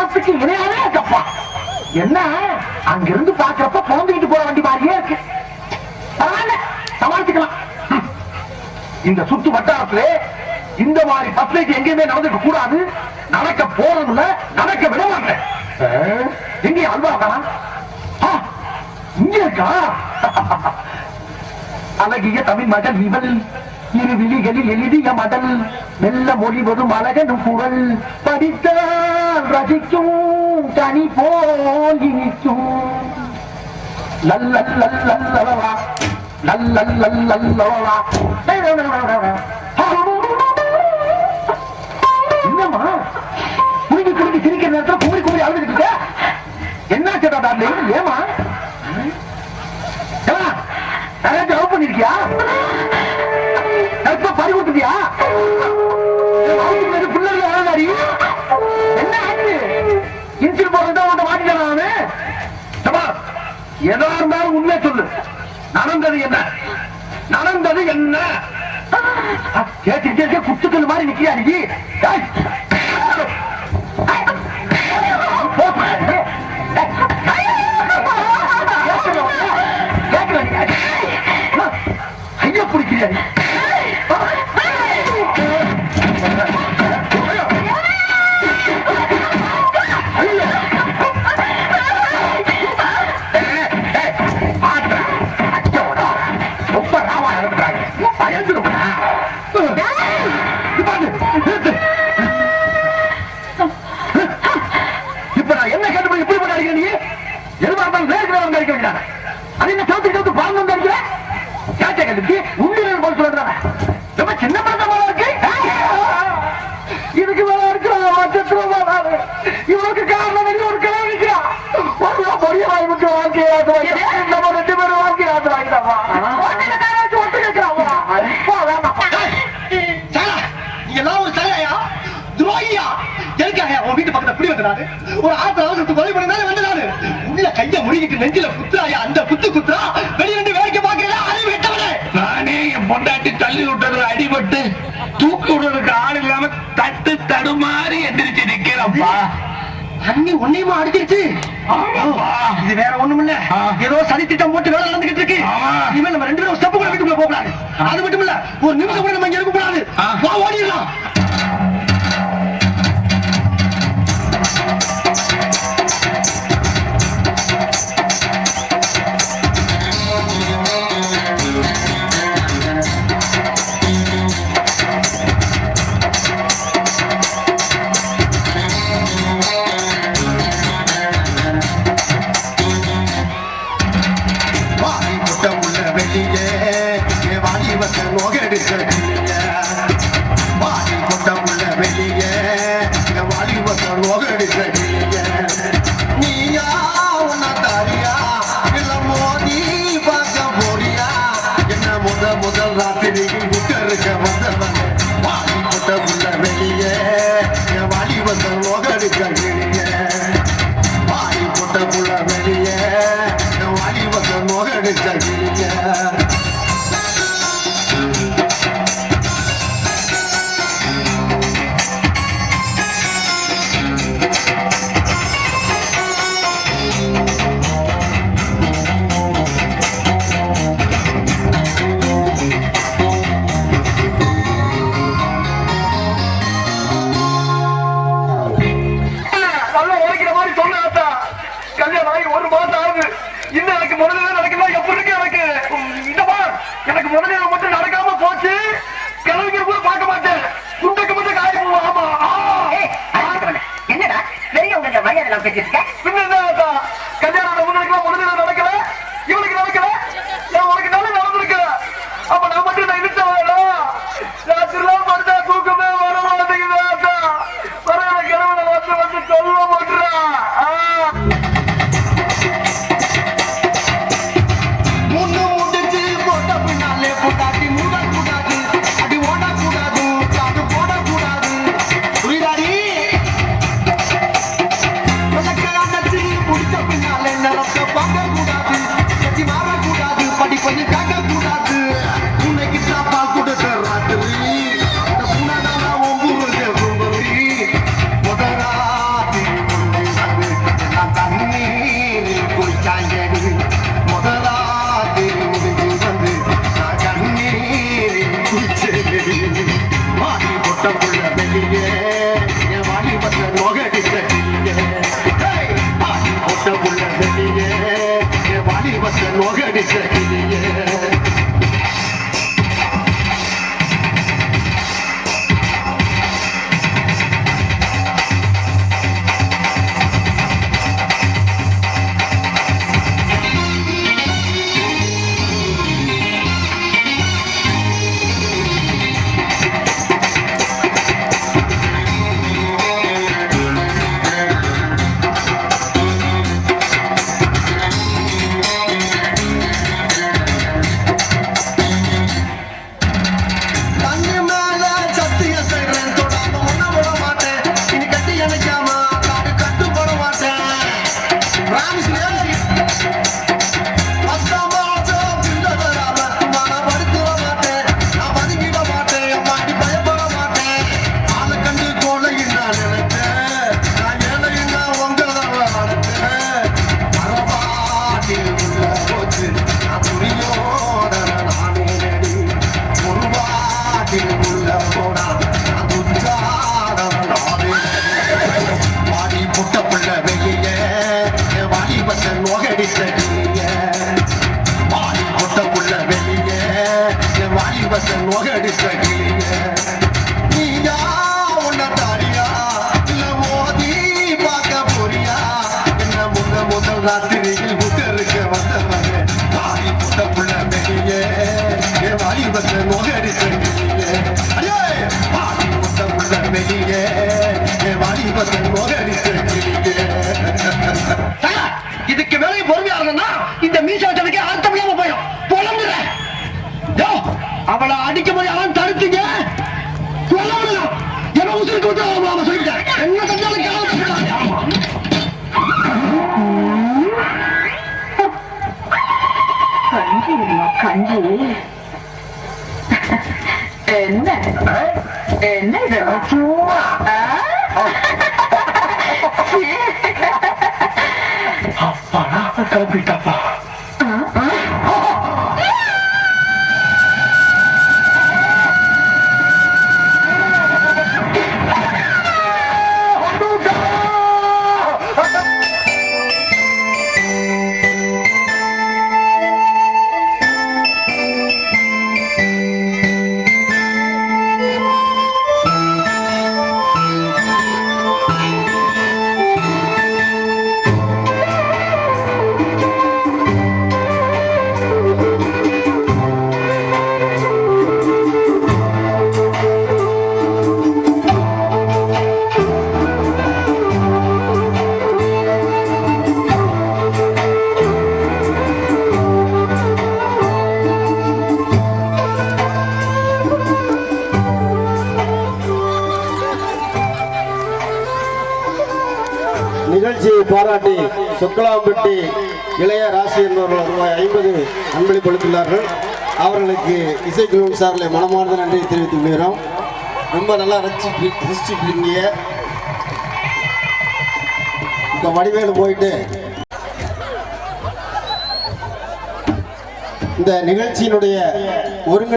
விமானத்துக்கு இணையாவே இருக்கப்பா. என்ன அங்கிருந்து பாக்குறப்ப குழந்தைகிட்டு போற வண்டி மாதிரியே இருக்கு. பரவாயில்ல, சமாளிச்சுக்கலாம். இந்த சுத்து வட்டாரத்துல இந்த மாதிரி பஸ்லைட் எங்கேயுமே நடந்துக்க கூடாது. நடக்க போறதுல நடக்க விட மாட்டேன். எங்க அல்வா இங்க இருக்கா? அழகிய தமிழ் மகள் இவள், இரு விழிகளில் எழுதிய மடல், மெல்ல மொழிவதும் அழகனும் குரல், படித்தால் ரசிக்கும் தனி போல் இனிக்கும். லல்லல்லல்லல்லவா லல்லல்லல்லல்லவா. என்னம்மா குடிக்கி குடிக்கி சிரிக்கிற நேரத்தில் குமரி குமரி அழுதுகிட்டு இருக்க? என்ன சேட்டா டார்லிங்? ஏமா லவ் பண்ணிருக்கியா? பறி கொடுத்துட்டியா? பிள்ளைங்க வராதாரி என்ன ஆச்சு? இன்சில் போறதா உன்னை மாட்டிட்டான் நானு. எதா இருந்தாலும் உண்மை சொல்லு. நடந்தது என்ன? நடந்தது என்ன? கேட்டு குத்துக்கள் மாதிரி நிக்கியா நீ? ஐயா பிடிக்கிறியா? இப்ப நான் என்ன கேட்டு இப்படி பண்ண அடிக்கிறேன்? நீ எதுவா இருந்தாலும் நேருக்கு அடிக்க வேண்டாம். அது என்ன சவுத்து சவுத்து பால் வந்து அடிக்கிற? கேட்ட கல்விக்கு உண்மையில போல் சொல்றாங்க. ரொம்ப சின்ன படமா இருக்கு. இதுக்கு மேல இருக்கிற இவனுக்கு காரணம் ஒரு கிளம்பிக்கிறா. ஒரு பொடிய வாய்ப்புக்கு வாழ்க்கையை நம்ம 2 பேரும் வாழ்க்கையை ஆத்து வாங்கிட்டாமா. ஒட்டு கேட்கிறான். எல்லாம் ஒரு தலையா துரோகியா? எதுக்காக உன் வீட்டு பக்கத்துல புடி வந்தாரு? ஒரு ஆத்திரம் கொலை பண்ணி வந்தாரு. உள்ள கைய முடிக்கிட்டு நெஞ்சில குத்துறாயா? அந்த குத்து குத்துறா வெளியே ரெண்டு வேலைக்கு பாக்குறா. அதை விட்டவனே நானே என் பொண்டாட்டி தள்ளி விட்டது அடிபட்டு தூக்கி விடுறதுக்கு ஆள் இல்லாம தட்டு தடுமாறி எந்திரிச்சு நிக்கிறப்பா. அண்ணி உன்னையுமா அடிச்சிருச்சு? இது வேற ஒண்ணும் இல்ல, ஏதோ சதி திட்டம் போட்டு வேலை நடந்துகிட்டு இருக்கு. இனிமேல் நம்ம 2 பேரும் ஸ்டெப் கூட வீட்டுக்குள்ள போக கூடாது. அது மட்டும் இல்ல, ஒரு நிமிஷம் கூட நம்ம இங்க இருக்க கூடாது. ஓடிடலாம். முதல் ராத்திரி விட்டு வந்தவன் வாடி போட்ட உள்ள வெளியே வாடி வந்த லோகடிக்க வெளியே வாடி போட்ட உள்ள வெளியே வாடி வந்த லோகடிக்க வெளியே. எனக்கு முதல்ல மட்டும் நடக்காம போச்சு. கிழமைக்கு கூட பார்க்க மாட்டேன். சுண்டக்கு மட்டும் காய் போவாமா. என்னடா பெரிய உங்க மரியாதை பேசிட்டு பின்ன கல்யாணம் முன்னாடி முதல்ல நடக்கல, இவனுக்கு நடக்கல, உனக்கு நல்லா நடந்திருக்கு. அப்ப நான் மட்டும் நான் இருக்க ராத்திரிலாம் படுத்தா தூக்கமே வர மாட்டேங்குது. வர கிழமை வந்து சொல்ல மாட்டா. பச்சை நோகடிச்ச கிளியே ராத்திரியில் முட்டருக்க வந்தவங்க வாடி புட்ட புள்ள மெலியே வாடி பத்த நோகடிச்ச கிளியே அடே வாடி புட்ட புள்ள மெலியே வாடி பத்த நோகடிச்ச கிளியே இதுக்கு மேலே பொறுமையா இருந்தா இந்த மீசாட்டனுக்கு அர்த்தம் இல்லாம போயும் பொழந்துற அவளை அடிக்க போய் அவன் தடுத்தீங்க கொல்லவனும் என்ன உசுருக்கு விட்டு அவன் சொல்லிட்டேன் என்ன செஞ்சாலும் கஞ்சி என்ன என்ன இது அப்பாடா கிளம்பிட்டாப்பா நிகழ்ச்சியை பாராட்டி சொக்கலாம்பட்டி இளைய ராசி என்பவர்கள் ரூபாய் 50 அன்பளிப்பு அளித்துள்ளார்கள். அவர்களுக்கு இசைக்குழுவின் சார்பில் மனமார்ந்த நன்றியை தெரிவித்துக் கொள்கிறோம். ரொம்ப நல்லா ரசிச்சுட்டீங்க. இப்போ வடிவேலு போயிட்டு இந்த நிகழ்ச்சியினுடைய ஒருங்கிணைப்பு